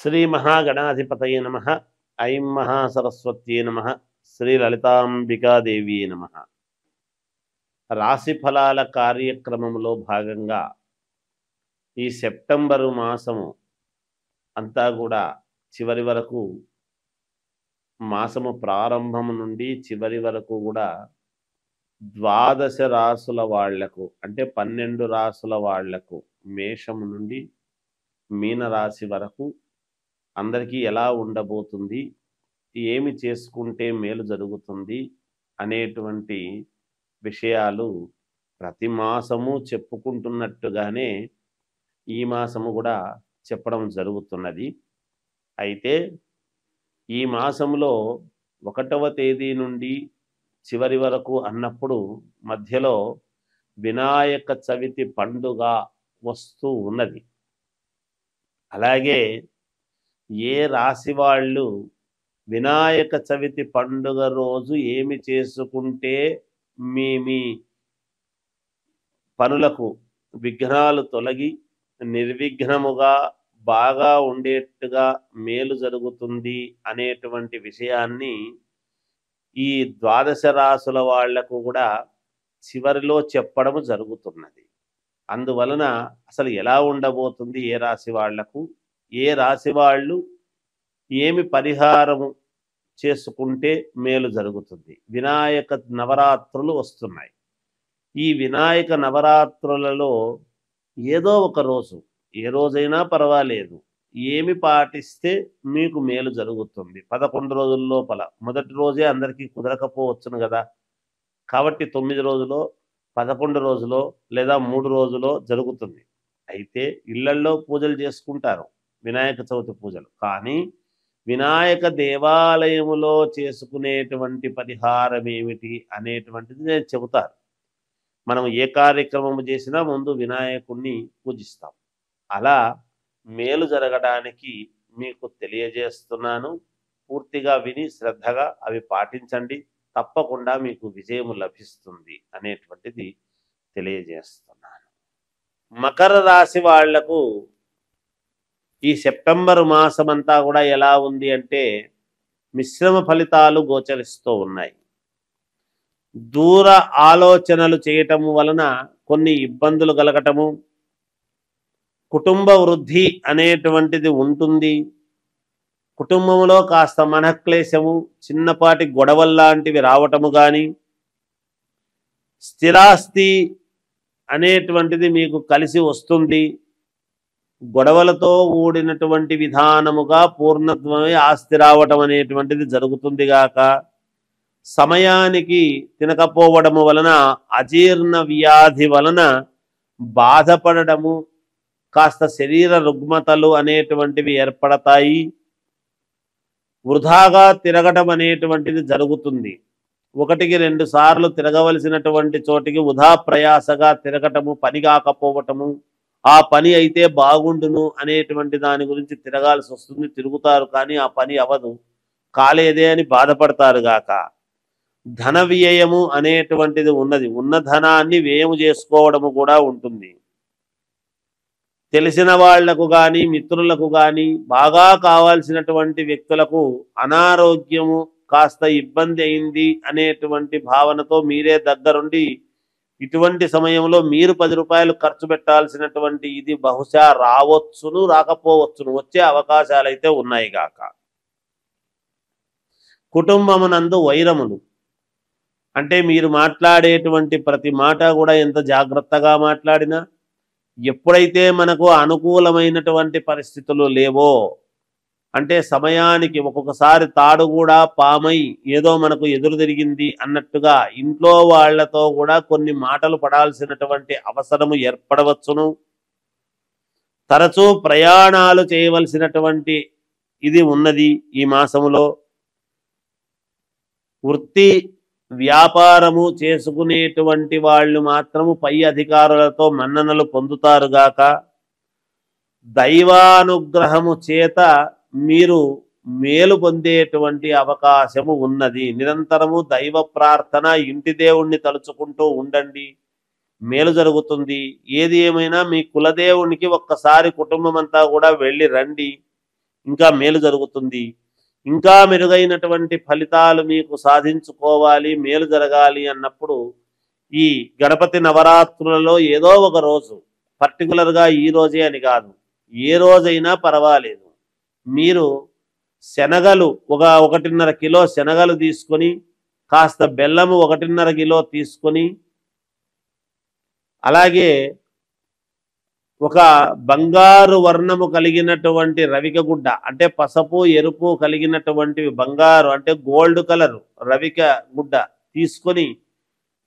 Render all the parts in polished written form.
శ్రీ మహాగణాధిపతయే నమః. ఐం మహాసరస్వత్యే నమః. శ్రీ లలితాంబికాదేవి నమః. రాశి ఫలాల కార్యక్రమంలో భాగంగా ఈ సెప్టెంబరు మాసము అంతా కూడా చివరి వరకు, మాసము ప్రారంభం నుండి చివరి వరకు కూడా ద్వాదశ రాసుల వాళ్లకు, అంటే 12 రాసుల వాళ్లకు, మేషము నుండి మీనరాశి వరకు అందరికీ ఎలా ఉండబోతుంది, ఏమి చేసుకుంటే మేలు జరుగుతుంది అనేటువంటి విషయాలు ప్రతి మాసము చెప్పుకుంటున్నట్టుగానే ఈ మాసము కూడా చెప్పడం జరుగుతున్నది. అయితే ఈ మాసంలో 1వ తేదీ నుండి చివరి వరకు అన్నప్పుడు మధ్యలో వినాయక చవితి పండుగ వస్తూ ఉన్నది. అలాగే ఏ రాశి వాళ్ళు వినాయక చవితి పండుగ రోజు ఏమి చేసుకుంటే మీ పనులకు విఘ్నాలు తొలగి నిర్విఘ్నముగా బాగా ఉండేట్టుగా మేలు జరుగుతుంది అనేటువంటి విషయాన్ని ఈ ద్వాదశ రాసుల వాళ్లకు కూడా చివరిలో చెప్పడం జరుగుతున్నది. అందువలన అసలు ఎలా ఉండబోతుంది, ఏ రాశి వాళ్లకు, ఏ రాశి వాళ్ళు ఏమి పరిహారము చేసుకుంటే మేలు జరుగుతుంది. వినాయక నవరాత్రులు వస్తున్నాయి. ఈ వినాయక నవరాత్రులలో ఏదో ఒక రోజు, ఏ రోజైనా పర్వాలేదు, ఏమి పాటిస్తే మీకు మేలు జరుగుతుంది. 11 రోజుల లోపల మొదటి రోజే అందరికీ కుదరకపోవచ్చును కదా. కాబట్టి 9 రోజులో, 11 రోజులో లేదా 3 రోజులో జరుగుతుంది. అయితే ఇళ్లల్లో పూజలు చేసుకుంటారు, వినాయక చవితి పూజలు. కానీ వినాయక దేవాలయములో చేసుకునేటువంటి పరిహారం ఏమిటి అనేటువంటిది నేను చెబుతాను. మనం ఏ కార్యక్రమం చేసినా ముందు వినాయకుణ్ణి పూజిస్తాం. అలా మేలు జరగడానికి మీకు తెలియజేస్తున్నాను. పూర్తిగా విని శ్రద్ధగా అవి పాటించండి, తప్పకుండా మీకు విజయము లభిస్తుంది అనేటువంటిది తెలియజేస్తున్నాను. మకర రాశి వాళ్లకు ఈ సెప్టెంబర్ మాసమంతా కూడా ఎలా ఉంది అంటే మిశ్రమ ఫలితాలు గోచరిస్తూ ఉన్నాయి. దూర ఆలోచనలు చేయటం వలన కొన్ని ఇబ్బందులు కలగటము, కుటుంబ వృద్ధి అనేటువంటిది ఉంటుంది. కుటుంబంలో కాస్త మనక్లేశము, చిన్నపాటి గొడవల్లాంటివి రావటము కానీ, స్థిరాస్తి అనేటువంటిది మీకు కలిసి వస్తుంది. గొడవలతో కూడినటువంటి విధానముగా పూర్ణత్వమే ఆస్తి రావటం అనేటువంటిది జరుగుతుంది గాక, సమయానికి తినకపోవడము వలన అజీర్ణ వ్యాధి వలన బాధపడము, కాస్త శరీర రుగ్మతలు అనేటువంటివి ఏర్పడతాయి. వృధాగా తిరగటం అనేటువంటిది జరుగుతుంది. 1-2 సార్లు తిరగవలసినటువంటి చోటికి వృధా ప్రయాసగా తిరగటము, పని కాకపోవటము, ఆ పని అయితే బాగుండును అనేటువంటి దాని గురించి తిరగాల్సి వస్తుంది. తిరుగుతారు కానీ ఆ పని అవదు, కాలేదే అని బాధపడతారు గాక. ధన వ్యయము అనేటువంటిది ఉన్నది. ఉన్న ధనాన్ని వ్యయము చేసుకోవడము కూడా ఉంటుంది. తెలిసిన వాళ్లకు కానీ, మిత్రులకు కానీ, బాగా కావాల్సినటువంటి వ్యక్తులకు అనారోగ్యము, కాస్త ఇబ్బంది అయింది అనేటువంటి భావనతో మీరే దగ్గరుండి ఇటువంటి సమయంలో మీరు 10 రూపాయలు ఖర్చు పెట్టాల్సినటువంటి ఇది బహుశా రావచ్చును, రాకపోవచ్చును, వచ్చే అవకాశాలైతే ఉన్నాయి గాక. కుటుంబమునందు వైరములు, అంటే మీరు మాట్లాడేటువంటి ప్రతి మాట కూడా ఎంత జాగ్రత్తగా మాట్లాడినా, ఎప్పుడైతే మనకు అనుకూలమైనటువంటి పరిస్థితులు లేవో, అంటే సమయానికి ఒక్కొక్కసారి తాడు కూడా పామై ఏదో మనకు ఎదురు తిరిగింది అన్నట్టుగా ఇంట్లో వాళ్లతో కూడా కొన్ని మాటలు పడాల్సినటువంటి అవసరము ఏర్పడవచ్చును. తరచూ ప్రయాణాలు చేయవలసినటువంటి ఇది ఉన్నది ఈ మాసములో. వృత్తి వ్యాపారము చేసుకునేటువంటి వాళ్ళు మాత్రము పై అధికారులతో మన్ననలు పొందుతారుగాక. దైవానుగ్రహము చేత మీరు మేలు పొందేటువంటి అవకాశము ఉన్నది. నిరంతరము దైవ ప్రార్థన, ఇంటి దేవుణ్ణి తలుచుకుంటూ ఉండండి, మేలు జరుగుతుంది. ఏది ఏమైనా మీ కులదేవునికి ఒక్కసారి కుటుంబం అంతా కూడా వెళ్ళి రండి. ఇంకా మేలు జరుగుతుంది. ఇంకా మెరుగైనటువంటి ఫలితాలు మీకు సాధించుకోవాలి, మేలు జరగాలి అన్నప్పుడు ఈ గణపతి నవరాత్రులలో ఏదో ఒక రోజు, పర్టికులర్గా ఈ రోజే అని కాదు, ఏ రోజైనా పర్వాలేదు, మీరు శనగలు 1.5 కిలో శనగలు తీసుకొని, కాస్త బెల్లము 1.5 కిలో తీసుకొని, అలాగే ఒక బంగారు వర్ణము కలిగినటువంటి రవిక గుడ్డ, అంటే పసుపు ఎరుపు కలిగినటువంటివి, బంగారు అంటే గోల్డ్ కలర్ రవిక గుడ్డ తీసుకొని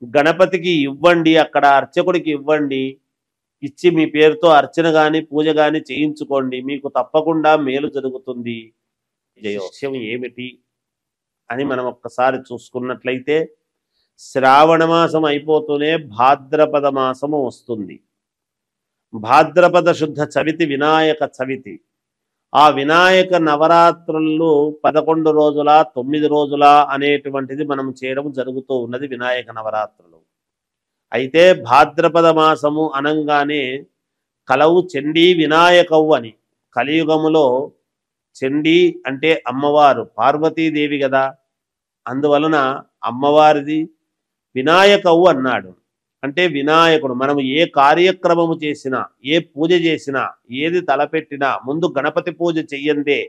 గణపతికి ఇవ్వండి, అక్కడ అర్చకుడికి ఇవ్వండి. ఇచ్చి మీ పేరుతో అర్చన కానీ పూజ కానీ చేయించుకోండి, మీకు తప్పకుండా మేలు జరుగుతుంది. విషయం ఏమిటి అని మనం ఒక్కసారి చూసుకున్నట్లయితే, శ్రావణ మాసం అయిపోతూనే భాద్రపద మాసము వస్తుంది. భాద్రపద శుద్ధ చవితి వినాయక చవితి. ఆ వినాయక నవరాత్రులు 11 రోజుల 9 రోజుల అనేటువంటిది మనం చేయడం జరుగుతూ ఉన్నది వినాయక నవరాత్రులు. అయితే భాద్రపద మాసము అనంగానే కలవు చండీ వినాయకవు అని, కలియుగములో చండీ అంటే అమ్మవారు పార్వతీదేవి కదా, అందువలన అమ్మవారిది వినాయకవు అన్నాడు. అంటే వినాయకుడు. మనం ఏ కార్యక్రమము చేసినా, ఏ పూజ చేసినా, ఏది తలపెట్టినా ముందు గణపతి పూజ చెయ్యందే,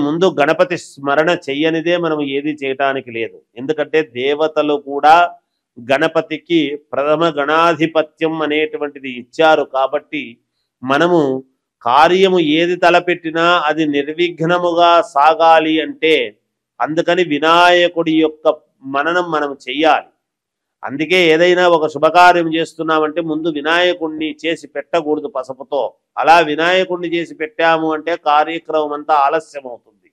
ముందు గణపతి స్మరణ చెయ్యనిదే మనం ఏది చేయటానికి లేదు. ఎందుకంటే దేవతలు కూడా గణపతికి ప్రథమ గణాధిపత్యం అనేటువంటిది ఇచ్చారు. కాబట్టి మనము కార్యము ఏది తలపెట్టినా అది నిర్విఘ్నముగా సాగాలి అంటే అందుకని వినాయకుడి యొక్క మననం మనం చెయ్యాలి. అందుకే ఏదైనా ఒక శుభకార్యం చేస్తున్నామంటే ముందు వినాయకుడిని చేసి పెట్టకూడదు పసుపుతో. అలా వినాయకుడిని చేసి పెట్టాము అంటే కార్యక్రమం అంతా ఆలస్యం అవుతుంది.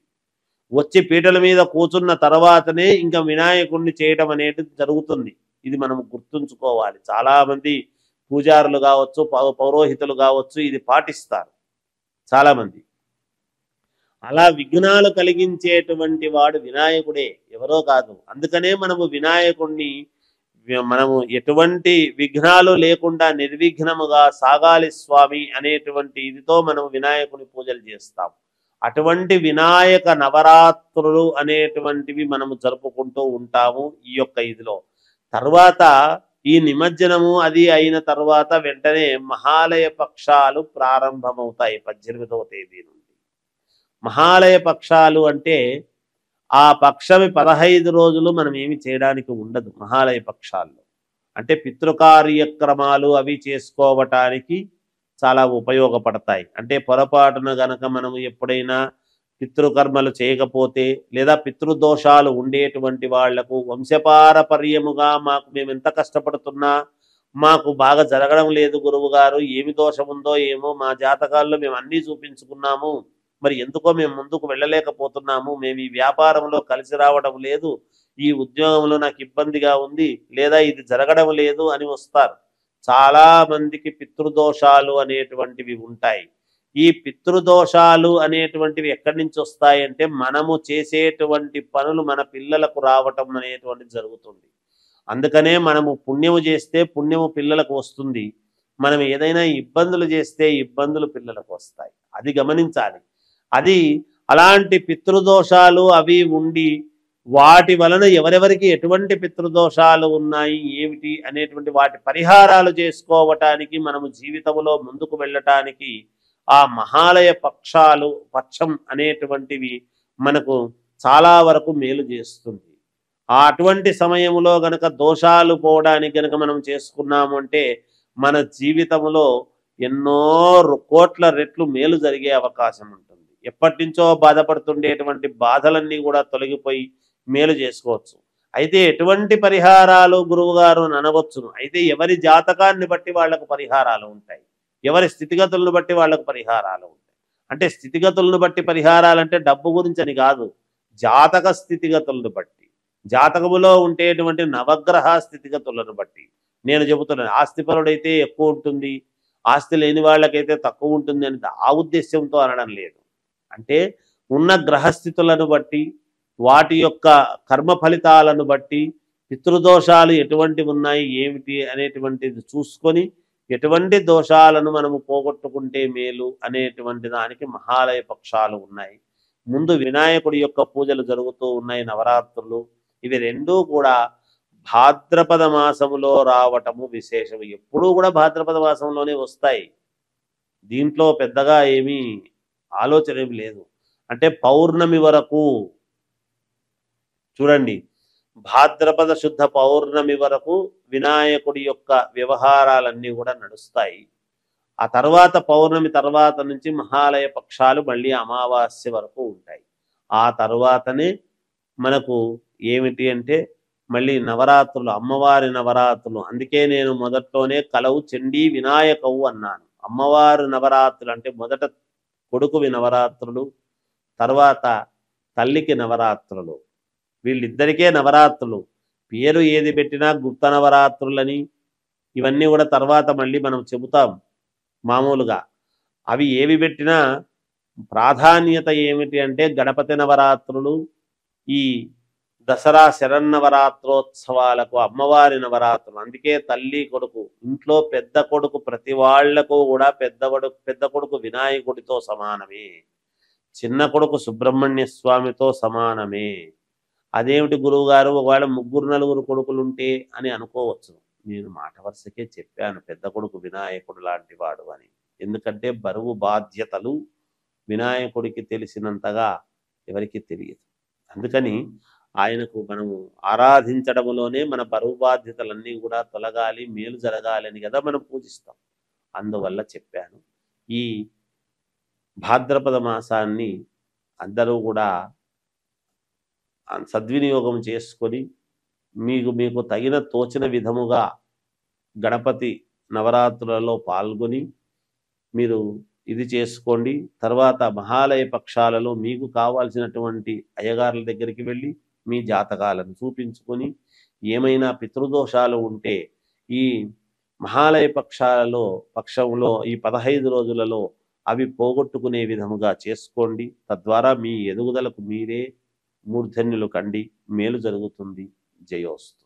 వచ్చి పీటల మీద కూర్చున్న తర్వాతనే ఇంకా వినాయకుడిని చేయటం అనేది జరుగుతుంది. ఇది మనం గుర్తుంచుకోవాలి. చాలామంది పూజారులు కావచ్చు, పౌరోహితులు కావచ్చు ఇది పాటిస్తారు చాలామంది. అలా విఘ్నాలు కలిగించేటువంటి వాడు వినాయకుడే, ఎవరో కాదు. అందుకనే మనము వినాయకుడిని మనము ఎటువంటి విఘ్నాలు లేకుండా నిర్విఘ్నముగా సాగాలి స్వామి అనేటువంటి ఇదితో మనం వినాయకుని పూజలు చేస్తాం. అటువంటి వినాయక నవరాత్రులు అనేటువంటివి మనము జరుపుకుంటూ ఉంటాము ఈ యొక్క ఇదిలో. తర్వాత ఈ నిమజ్జనము అది అయిన తర్వాత వెంటనే మహాలయ పక్షాలు ప్రారంభమవుతాయి 18వ తేదీ నుండి. మహాలయ పక్షాలు అంటే ఆ పక్షమి 15 రోజులు మనం ఏమి చేయడానికి ఉండదు. మహాలయ పక్షాల్లో అంటే పితృకార్యక్రమాలు అవి చేసుకోవటానికి చాలా ఉపయోగపడతాయి. అంటే పొరపాటున గనక మనం ఎప్పుడైనా పితృకర్మలు చేయకపోతే, లేదా పితృదోషాలు ఉండేటువంటి వాళ్లకు వంశపారపర్యముగా మేము ఎంత కష్టపడుతున్నా మాకు బాగా జరగడం లేదు గురువు గారు, ఏమి దోషం ఉందో ఏమో, మా జాతకాల్లో మేము అన్నీ చూపించుకున్నాము, మరి ఎందుకో మేము ముందుకు వెళ్ళలేకపోతున్నాము, మేము ఈ వ్యాపారంలో కలిసి రావడం లేదు, ఈ ఉద్యోగంలో నాకు ఇబ్బందిగా ఉంది, లేదా ఇది జరగడం లేదు అని వస్తారు. చాలా మందికి పితృదోషాలు అనేటువంటివి ఉంటాయి. ఈ పితృదోషాలు అనేటువంటివి ఎక్కడి నుంచి వస్తాయంటే మనము చేసేటువంటి పనులు మన పిల్లలకు రావటం అనేటువంటిది జరుగుతుంది. అందుకనే మనము పుణ్యము చేస్తే పుణ్యము పిల్లలకు వస్తుంది, మనం ఏదైనా ఇబ్బందులు చేస్తే ఇబ్బందులు పిల్లలకు వస్తాయి. అది గమనించాలి. అది అలాంటి పితృదోషాలు అవి ఉండి వాటి వలన ఎవరెవరికి ఎటువంటి పితృదోషాలు ఉన్నాయి ఏమిటి అనేటువంటి వాటి పరిహారాలు చేసుకోవటానికి మనము జీవితంలో ముందుకు వెళ్ళటానికి ఆ మహాలయ పక్షం అనేటువంటివి మనకు చాలా వరకు మేలు చేస్తుంది. అటువంటి సమయంలో గనక దోషాలు పోవడానికి గనక మనం చేసుకున్నాము అంటే మన జీవితంలో ఎన్నో కోట్ల రెట్లు మేలు జరిగే అవకాశం ఉంటుంది. ఎప్పటి నుంచో బాధపడుతుండేటువంటి బాధలన్నీ కూడా తొలగిపోయి మేలు చేసుకోవచ్చు. అయితే ఎటువంటి పరిహారాలు గురువు గారు అనవచ్చును. అయితే ఎవరి జాతకాన్ని బట్టి వాళ్లకు పరిహారాలు ఉంటాయి, ఎవరి స్థితిగతులను బట్టి వాళ్లకు పరిహారాలు ఉంటాయి. అంటే స్థితిగతులను బట్టి పరిహారాలు అంటే డబ్బు గురించి అని కాదు, జాతక స్థితిగతులను బట్టి, జాతకములో ఉండేటువంటి నవగ్రహ స్థితిగతులను బట్టి నేను చెబుతున్నాను. ఆస్తిపరుడైతే ఎక్కువ ఉంటుంది, ఆస్తి లేని వాళ్ళకైతే తక్కువ ఉంటుంది అని ఆ ఉద్దేశంతో అనడం లేదు. అంటే ఉన్న గ్రహస్థితులను బట్టి, వాటి యొక్క కర్మ ఫలితాలను బట్టి, పితృదోషాలు ఎటువంటి ఉన్నాయి ఏమిటి అనేటువంటిది చూసుకొని ఎటువంటి దోషాలను మనము పోగొట్టుకుంటే మేలు అనేటువంటి దానికి మహాలయ పక్షాలు ఉన్నాయి. ముందు వినాయకుడి యొక్క పూజలు జరుగుతూ ఉన్నాయి, నవరాత్రులు. ఇవి రెండూ కూడా భాద్రపద మాసములో రావటము విశేషం. ఎప్పుడూ కూడా భాద్రపద మాసంలోనే వస్తాయి. దీంట్లో పెద్దగా ఏమీ ఆలోచన ఏమి లేదు. అంటే పౌర్ణమి వరకు చూడండి, భాద్రపద శుద్ధ పౌర్ణమి వరకు వినాయకుడి యొక్క వ్యవహారాలన్నీ కూడా నడుస్తాయి. ఆ తర్వాత పౌర్ణమి తర్వాత నుంచి మహాలయ పక్షాలు మళ్ళీ అమావాస్య వరకు ఉంటాయి. ఆ తర్వాతనే మనకు ఏమిటి అంటే మళ్ళీ నవరాత్రులు, అమ్మవారి నవరాత్రులు. అందుకే నేను మొదట్లోనే కలవు చండీ వినాయకవు అన్నాను. అమ్మవారి నవరాత్రులు అంటే మొదట కొడుకువి నవరాత్రులు, తర్వాత తల్లికి నవరాత్రులు. వీళ్ళిద్దరికే నవరాత్రులు. పేరు ఏది పెట్టినా గుప్త నవరాత్రులని ఇవన్నీ కూడా తర్వాత మళ్ళీ మనం చెబుతాం మామూలుగా. అవి ఏవి పెట్టినా ప్రాధాన్యత ఏమిటి అంటే గణపతి నవరాత్రులు, ఈ దసరా శరన్నవరాత్రోత్సవాలకు అమ్మవారి నవరాత్రులు. అందుకే తల్లి కొడుకు, ఇంట్లో పెద్ద కొడుకు ప్రతి వాళ్లకు కూడా పెద్ద కొడుకు వినాయకుడితో సమానమే, చిన్న కొడుకు సుబ్రహ్మణ్య స్వామితో సమానమే. అదేమిటి గురువు గారు, ఒకవేళ 3-4 కొడుకులుంటే అని అనుకోవచ్చు. నేను మాట వరుసకే చెప్పాను పెద్ద కొడుకు వినాయకుడు లాంటి వాడు అని. ఎందుకంటే బరువు బాధ్యతలు వినాయకుడికి తెలిసినంతగా ఎవరికి తెలియదు. అందుకని ఆయనకు మనము ఆరాధించడంలోనే మన బరువు బాధ్యతలన్నీ కూడా తొలగాలి, మేలు జరగాలి అని కదా మనం పూజిస్తాం. అందువల్ల చెప్పాను. ఈ భాద్రపద మాసాన్ని అందరూ కూడా సద్వినియోగం చేసుకొని మీకు తగిన తోచిన విధముగా గణపతి నవరాత్రులలో పాల్గొని మీరు ఇది చేసుకోండి. తర్వాత మహాలయ పక్షాలలో మీకు కావాల్సినటువంటి అయ్యగారుల దగ్గరికి వెళ్ళి మీ జాతకాలను చూపించుకొని ఏమైనా పితృదోషాలు ఉంటే ఈ మహాలయ పక్షంలో ఈ 15 రోజులలో అవి పోగొట్టుకునే విధముగా చేసుకోండి. తద్వారా మీ ఎదుగుదలకు మీరే మూర్ధన్యులు కండి, మేలు జరుగుతుంది. జయోస్తు.